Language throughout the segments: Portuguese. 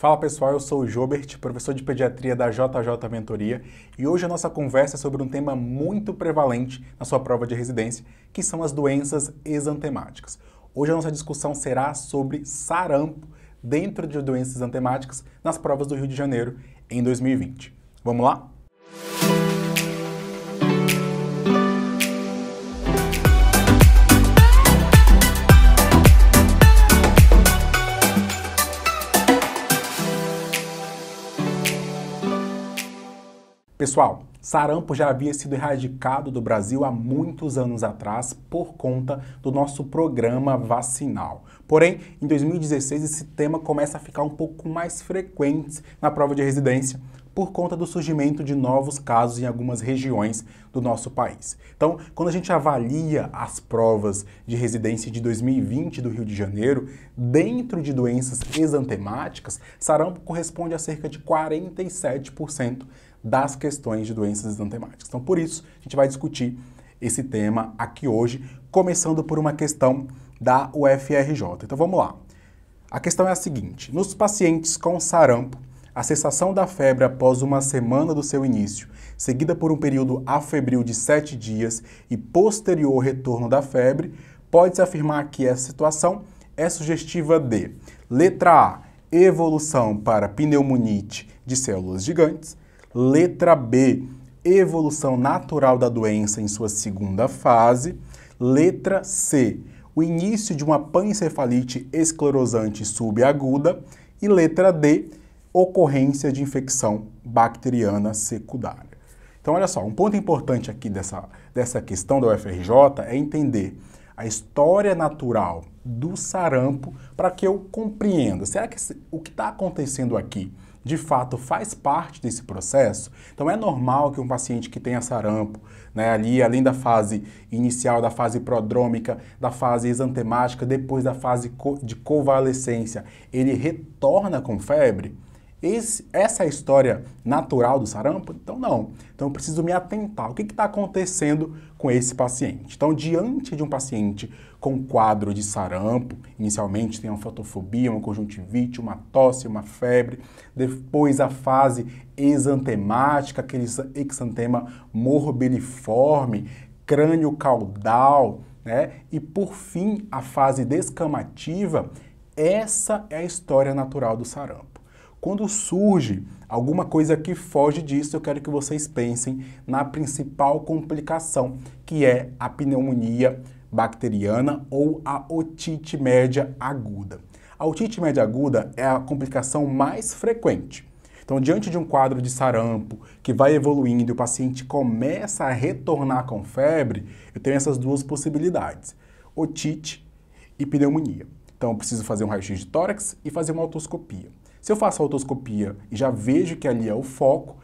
Fala pessoal, eu sou o Jobert, professor de pediatria da JJ Mentoria, e hoje a nossa conversa é sobre um tema muito prevalente na sua prova de residência, que são as doenças exantemáticas. Hoje a nossa discussão será sobre sarampo dentro de doenças exantemáticas nas provas do Rio de Janeiro em 2020. Vamos lá? Pessoal, sarampo já havia sido erradicado do Brasil há muitos anos atrás por conta do nosso programa vacinal. Porém, em 2016 esse tema começa a ficar um pouco mais frequente na prova de residência por conta do surgimento de novos casos em algumas regiões do nosso país. Então, quando a gente avalia as provas de residência de 2020 do Rio de Janeiro, dentro de doenças exantemáticas, sarampo corresponde a cerca de 47% das questões de doenças exantemáticas. Então, por isso, a gente vai discutir esse tema aqui hoje, começando por uma questão da UFRJ. Então, vamos lá. A questão é a seguinte: nos pacientes com sarampo, a cessação da febre após uma semana do seu início, seguida por um período afebril de 7 dias e posterior retorno da febre, pode-se afirmar que essa situação é sugestiva de: letra A, evolução para pneumonite de células gigantes; letra B, evolução natural da doença em sua segunda fase; letra C, o início de uma pancefalite esclerosante subaguda; e letra D, ocorrência de infecção bacteriana secundária. Então, olha só, um ponto importante aqui dessa questão da UFRJ é entender a história natural do sarampo para que eu compreenda. Será que o que está acontecendo aqui de fato faz parte desse processo? Então é normal que um paciente que tenha sarampo, ali além da fase inicial, da fase prodrômica, da fase exantemática, depois da fase de convalescência, ele retorna com febre? Essa é a história natural do sarampo? Então não. Então eu preciso me atentar. O que está acontecendo com esse paciente? Então, diante de um paciente com quadro de sarampo, inicialmente tem uma fotofobia, uma conjuntivite, uma tosse, uma febre, depois a fase exantemática, aquele exantema morbiliforme, crânio caudal, e por fim a fase descamativa. Essa é a história natural do sarampo. Quando surge alguma coisa que foge disso, eu quero que vocês pensem na principal complicação, que é a pneumonia bacteriana ou a otite média aguda. A otite média aguda é a complicação mais frequente. Então, diante de um quadro de sarampo que vai evoluindo e o paciente começa a retornar com febre, eu tenho essas duas possibilidades: otite e pneumonia. Então, eu preciso fazer um raio-x de tórax e fazer uma otoscopia. Se eu faço a otoscopia e já vejo que ali é o foco,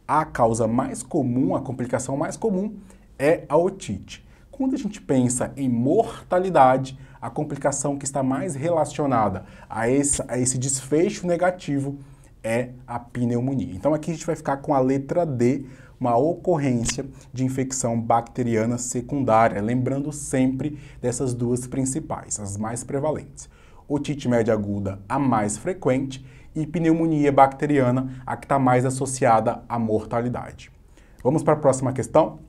a causa mais comum, a complicação mais comum é a otite. Quando a gente pensa em mortalidade, a complicação que está mais relacionada a esse desfecho negativo é a pneumonia. Então aqui a gente vai ficar com a letra D, uma ocorrência de infecção bacteriana secundária, lembrando sempre dessas duas principais, as mais prevalentes. Otite média aguda, a mais frequente, e pneumonia bacteriana, a que está mais associada à mortalidade. Vamos para a próxima questão?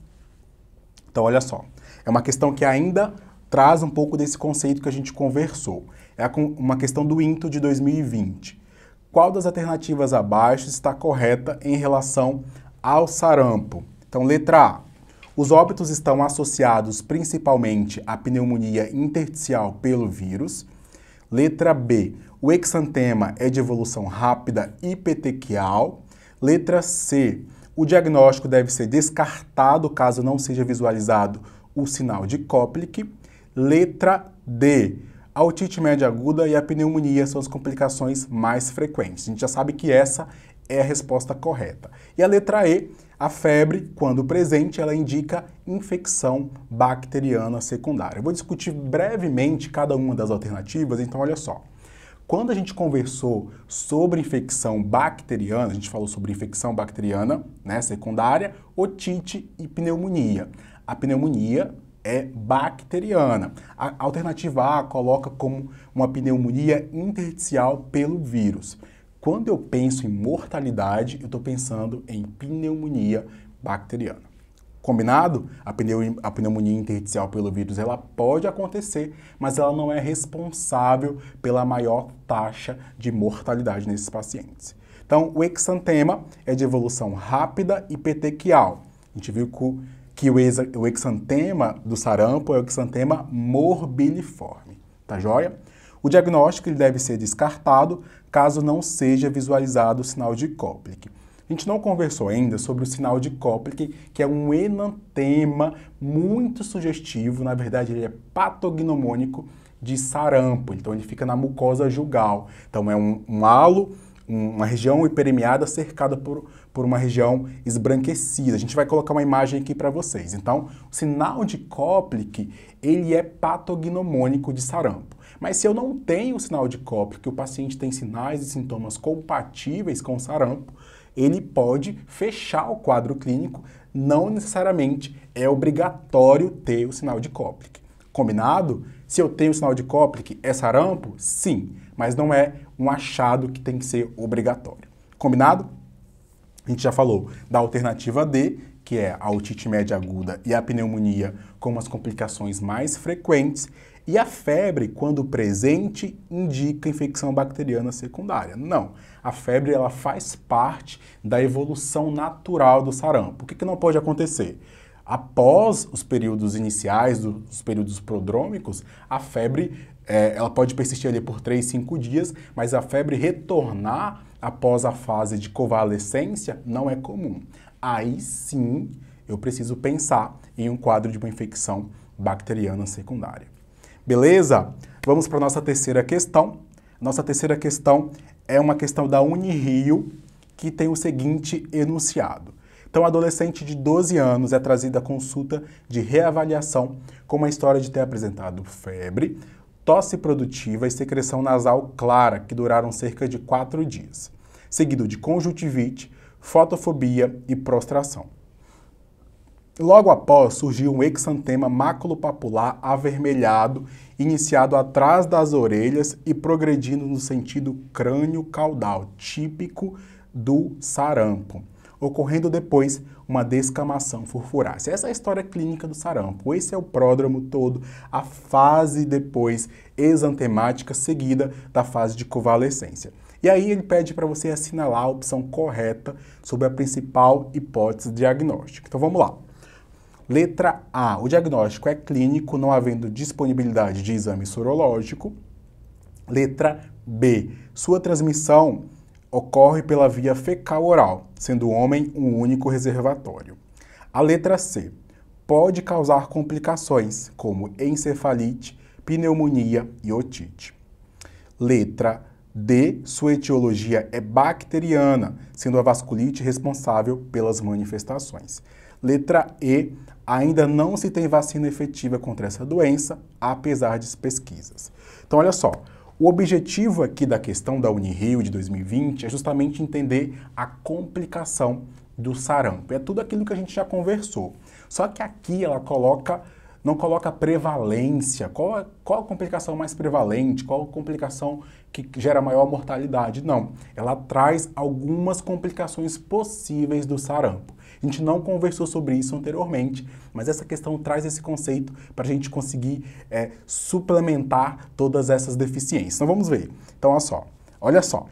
Então, olha só. É uma questão que ainda traz um pouco desse conceito que a gente conversou. É uma questão do INTO de 2020. Qual das alternativas abaixo está correta em relação ao sarampo? Então, letra A. Os óbitos estão associados principalmente à pneumonia intersticial pelo vírus. Letra B. O exantema é de evolução rápida e petequial. Letra C. O diagnóstico deve ser descartado caso não seja visualizado o sinal de Koplik. Letra D. A otite média aguda e a pneumonia são as complicações mais frequentes. A gente já sabe que essa é a resposta correta. E a letra E, a febre, quando presente, ela indica infecção bacteriana secundária. Eu vou discutir brevemente cada uma das alternativas, então olha só. Quando a gente conversou sobre infecção bacteriana, a gente falou sobre infecção bacteriana, secundária, otite e pneumonia. A pneumonia é bacteriana. A alternativa A coloca como uma pneumonia intersticial pelo vírus. Quando eu penso em mortalidade, eu estou pensando em pneumonia bacteriana. Combinado? A pneumonia intersticial pelo vírus, ela pode acontecer, mas ela não é responsável pela maior taxa de mortalidade nesses pacientes. Então, o exantema é de evolução rápida e petequial. A gente viu que o exantema do sarampo é o exantema morbiliforme, tá joia? O diagnóstico ele deve ser descartado caso não seja visualizado o sinal de Koplik. A gente não conversou ainda sobre o sinal de Koplik, que é um enantema muito sugestivo, na verdade ele é patognomônico de sarampo, então ele fica na mucosa jugal. Então é um halo, uma região hiperemiada cercada por uma região esbranquecida. A gente vai colocar uma imagem aqui para vocês. Então, o sinal de Koplik, ele é patognomônico de sarampo. Mas se eu não tenho o sinal de Koplik, o paciente tem sinais e sintomas compatíveis com sarampo, ele pode fechar o quadro clínico, não necessariamente é obrigatório ter o sinal de Koplik. Combinado? Se eu tenho o sinal de Koplik, é sarampo? Sim, mas não é um achado que tem que ser obrigatório. Combinado? A gente já falou da alternativa D, que é a otite média aguda e a pneumonia como as complicações mais frequentes, e a febre, quando presente, indica infecção bacteriana secundária. Não, a febre ela faz parte da evolução natural do sarampo. O que não pode acontecer? Após os períodos iniciais, os períodos prodrômicos, a febre ela pode persistir ali por 3, 5 dias, mas a febre retornar após a fase de convalescência não é comum. Aí sim eu preciso pensar em um quadro de uma infecção bacteriana secundária. Beleza? Vamos para a nossa terceira questão. Nossa terceira questão é uma questão da Unirio, que tem o seguinte enunciado. Então, a adolescente de 12 anos é trazida à consulta de reavaliação com uma história de ter apresentado febre, tosse produtiva e secreção nasal clara, que duraram cerca de 4 dias, seguido de conjuntivite, fotofobia e prostração. Logo após, surgiu um exantema maculopapular avermelhado, iniciado atrás das orelhas e progredindo no sentido crânio-caudal, típico do sarampo, ocorrendo depois uma descamação furfurácea. Essa é a história clínica do sarampo. Esse é o pródromo todo, a fase depois exantemática, seguida da fase de convalescência. E aí ele pede para você assinalar a opção correta sobre a principal hipótese diagnóstica. Então vamos lá. Letra A. O diagnóstico é clínico, não havendo disponibilidade de exame sorológico. Letra B. Sua transmissão ocorre pela via fecal-oral, sendo o homem um único reservatório. A letra C. Pode causar complicações, como encefalite, pneumonia e otite. Letra D. Sua etiologia é bacteriana, sendo a vasculite responsável pelas manifestações. Letra E. Ainda não se tem vacina efetiva contra essa doença, apesar de pesquisas. Então, olha só, o objetivo aqui da questão da Unirio de 2020 é justamente entender a complicação do sarampo. É tudo aquilo que a gente já conversou. Só que aqui ela não coloca prevalência, qual a complicação mais prevalente, qual a complicação que gera maior mortalidade. Não, ela traz algumas complicações possíveis do sarampo. A gente não conversou sobre isso anteriormente, mas essa questão traz esse conceito para a gente conseguir suplementar todas essas deficiências. Então vamos ver. Então olha só.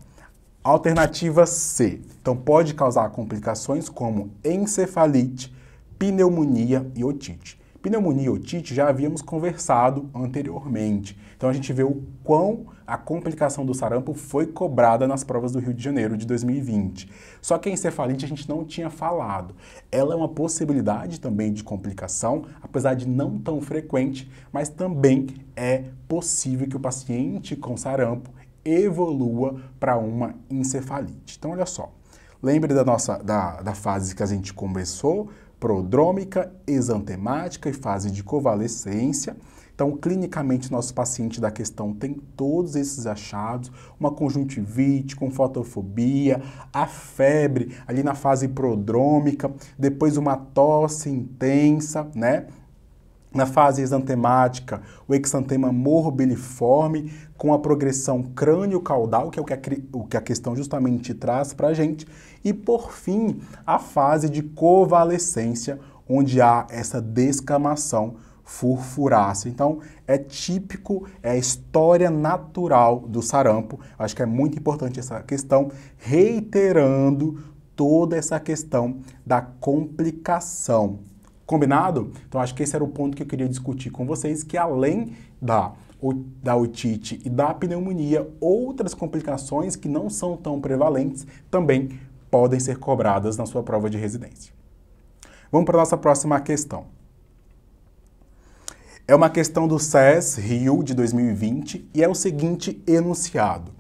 Alternativa C. Então pode causar complicações como encefalite, pneumonia e otite. Pneumonia e otite já havíamos conversado anteriormente. Então a gente vê o quão a complicação do sarampo foi cobrada nas provas do Rio de Janeiro de 2020. Só que a encefalite a gente não tinha falado. Ela é uma possibilidade também de complicação, apesar de não tão frequente, mas também é possível que o paciente com sarampo evolua para uma encefalite. Então olha só, lembre da fase que a gente conversou, prodrômica, exantemática e fase de convalescência. Então, clinicamente, nosso paciente da questão tem todos esses achados, uma conjuntivite com fotofobia, a febre ali na fase prodrômica, depois uma tosse intensa, né? Na fase exantemática, o exantema morbiliforme com a progressão crânio-caudal, que é o que a questão justamente traz para a gente. E, por fim, a fase de convalescência, onde há essa descamação furfurácea. Então, é típico, é a história natural do sarampo. Acho que é muito importante essa questão, reiterando toda essa questão da complicação. Combinado? Então, acho que esse era o ponto que eu queria discutir com vocês, que além da otite e da pneumonia, outras complicações que não são tão prevalentes também podem ser cobradas na sua prova de residência. Vamos para a nossa próxima questão. É uma questão do SES Rio de 2020 e é o seguinte enunciado.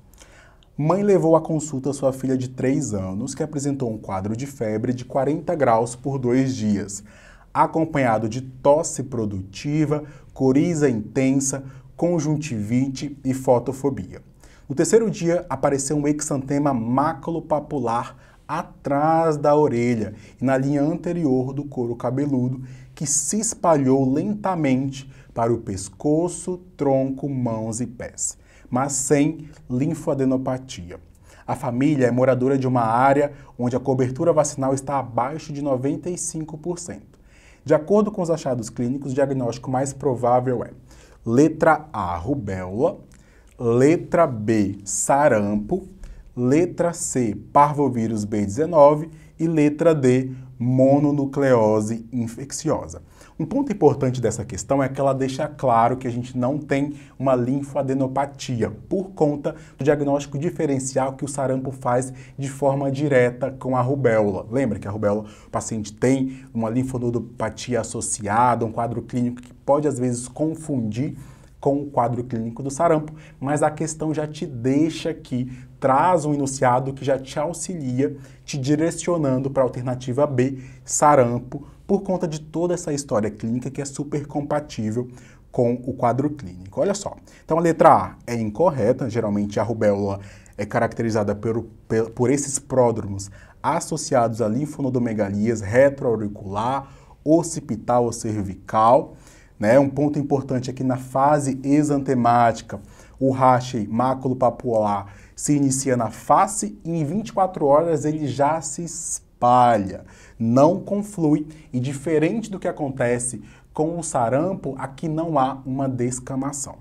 Mãe levou à consulta sua filha de 3 anos, que apresentou um quadro de febre de 40 graus por 2 dias, acompanhado de tosse produtiva, coriza intensa, conjuntivite e fotofobia. No terceiro dia, apareceu um exantema maculopapular atrás da orelha e na linha anterior do couro cabeludo, que se espalhou lentamente para o pescoço, tronco, mãos e pés, mas sem linfoadenopatia. A família é moradora de uma área onde a cobertura vacinal está abaixo de 95%. De acordo com os achados clínicos, o diagnóstico mais provável é letra A, rubéola, letra B, sarampo, letra C, parvovírus B19 e letra D, mononucleose infecciosa. Um ponto importante dessa questão é que ela deixa claro que a gente não tem uma linfoadenopatia por conta do diagnóstico diferencial que o sarampo faz de forma direta com a rubéola. Lembra que a rubéola, o paciente tem uma linfonodopatia associada, um quadro clínico que pode às vezes confundir com o quadro clínico do sarampo, mas a questão já te deixa aqui, traz um enunciado que já te auxilia, te direcionando para a alternativa B, sarampo, por conta de toda essa história clínica que é super compatível com o quadro clínico. Olha só, então a letra A é incorreta, geralmente a rubéola é caracterizada por esses pródromos associados a linfonodonegalias retroauricular, occipital ou cervical. Um ponto importante é que na fase exantemática, o rache maculopapular se inicia na face e em 24 horas ele já se espalha, não conflui e diferente do que acontece com o sarampo, aqui não há uma descamação.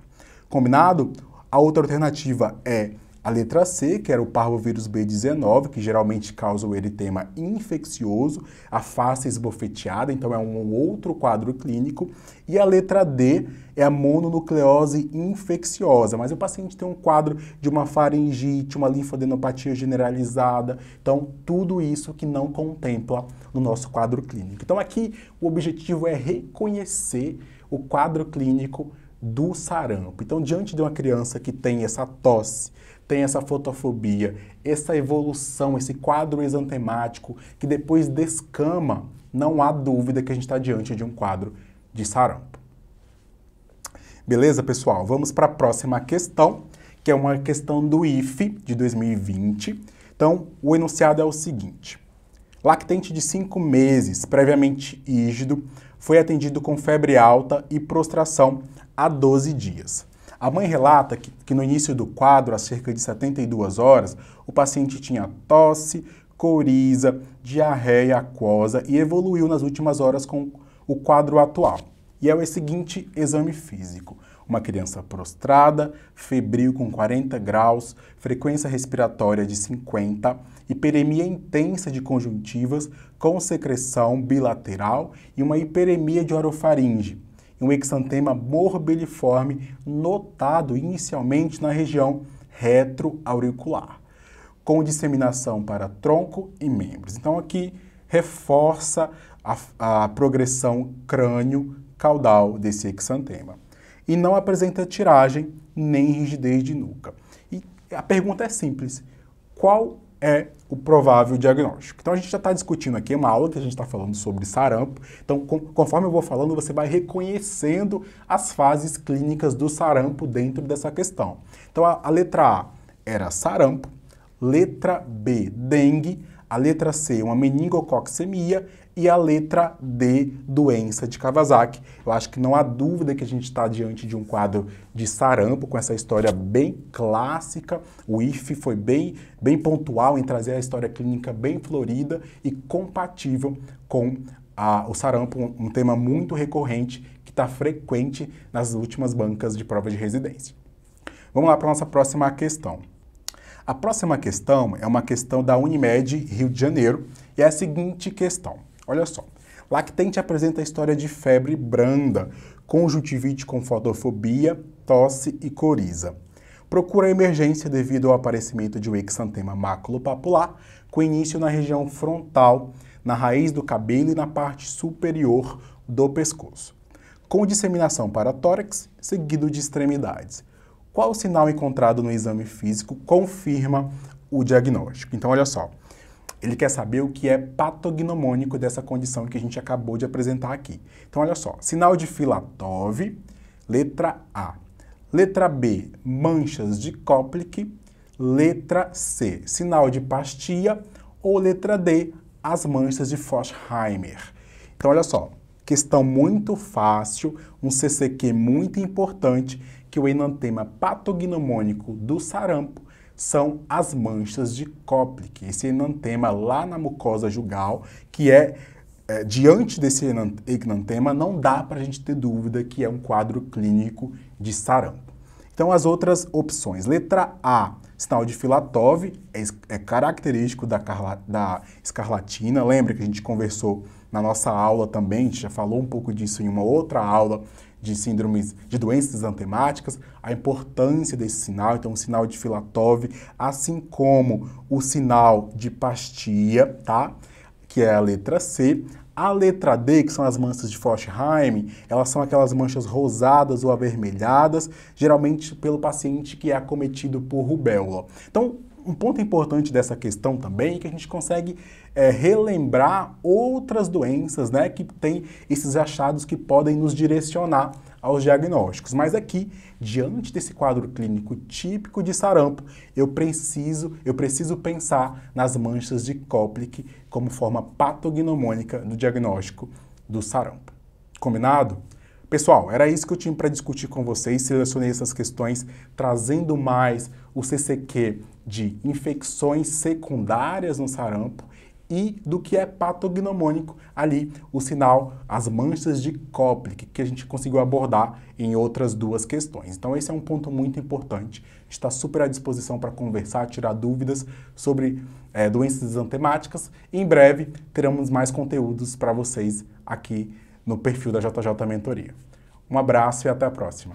Combinado? A outra alternativa é a letra C, que era o parvovírus B19, que geralmente causa o eritema infeccioso, a face esbofeteada, então é um outro quadro clínico. E a letra D é a mononucleose infecciosa, mas o paciente tem um quadro de uma faringite, uma linfadenopatia generalizada, então tudo isso que não contempla no nosso quadro clínico. Então aqui o objetivo é reconhecer o quadro clínico do sarampo. Então, diante de uma criança que tem essa tosse, tem essa fotofobia, essa evolução, esse quadro exantemático que depois descama, não há dúvida que a gente está diante de um quadro de sarampo. Beleza, pessoal? Vamos para a próxima questão, que é uma questão do IFE de 2020. Então, o enunciado é o seguinte. Lactente de 5 meses, previamente ígido, foi atendido com febre alta e prostração há 12 dias. A mãe relata que no início do quadro, há cerca de 72 horas, o paciente tinha tosse, coriza, diarreia aquosa e evoluiu nas últimas horas com o quadro atual. E é o seguinte exame físico. Uma criança prostrada, febril com 40 graus, frequência respiratória de 50, hiperemia intensa de conjuntivas com secreção bilateral e uma hiperemia de orofaringe. E um exantema morbiliforme notado inicialmente na região retroauricular, com disseminação para tronco e membros. Então aqui reforça a progressão crânio-caudal desse exantema. E não apresenta tiragem nem rigidez de nuca. E a pergunta é simples, qual é o provável diagnóstico? Então a gente já está discutindo aqui uma aula que a gente está falando sobre sarampo, então conforme eu vou falando você vai reconhecendo as fases clínicas do sarampo dentro dessa questão. Então a letra A era sarampo, Letra B, dengue. A letra C, uma meningococcemia. E a letra D, doença de Kawasaki. Eu acho que não há dúvida que a gente está diante de um quadro de sarampo, com essa história bem clássica. O IFE foi bem pontual em trazer a história clínica bem florida e compatível com o sarampo, um tema muito recorrente que está frequente nas últimas bancas de prova de residência. Vamos lá para a nossa próxima questão. A próxima questão é uma questão da Unimed Rio de Janeiro e é a seguinte questão. Olha só, lactente apresenta a história de febre branda, conjuntivite com fotofobia, tosse e coriza. Procura a emergência devido ao aparecimento de um exantema maculopapular, com início na região frontal, na raiz do cabelo e na parte superior do pescoço, com disseminação para tórax, seguido de extremidades. Qual o sinal encontrado no exame físico confirma o diagnóstico? Então, olha só. Ele quer saber o que é patognomônico dessa condição que a gente acabou de apresentar aqui. Então, olha só. Sinal de Filatov, letra A. Letra B, manchas de Koplik. Letra C, sinal de Pastia. Ou letra D, as manchas de Forchheimer. Então, olha só. Questão muito fácil, um CCQ muito importante, que o enantema patognomônico do sarampo são as manchas de Koplik, esse enantema lá na mucosa jugal, que diante desse enantema, não dá para a gente ter dúvida que é um quadro clínico de sarampo. Então, as outras opções. Letra A, sinal de Filatov, é característico da escarlatina. Lembra que a gente conversou na nossa aula também, a gente já falou um pouco disso em uma outra aula, de síndromes, de doenças exantemáticas, a importância desse sinal. Então, o sinal de Filatov, assim como o sinal de Pastia, tá? Que é a letra C. A letra D, que são as manchas de Forchheim, elas são aquelas manchas rosadas ou avermelhadas, geralmente pelo paciente que é acometido por rubéola. Então, um ponto importante dessa questão também é que a gente consegue relembrar outras doenças, né, que tem esses achados que podem nos direcionar aos diagnósticos. Mas aqui, diante desse quadro clínico típico de sarampo, eu preciso pensar nas manchas de Koplik como forma patognomônica do diagnóstico do sarampo. Combinado? Pessoal, era isso que eu tinha para discutir com vocês. Selecionei essas questões trazendo mais o CCQ de infecções secundárias no sarampo e do que é patognomônico ali, o sinal, as manchas de Koplik, que a gente conseguiu abordar em outras duas questões. Então esse é um ponto muito importante. A gente está super à disposição para conversar, tirar dúvidas sobre doenças exantemáticas. E em breve teremos mais conteúdos para vocês aqui no perfil da JJ Mentoria. Um abraço e até a próxima.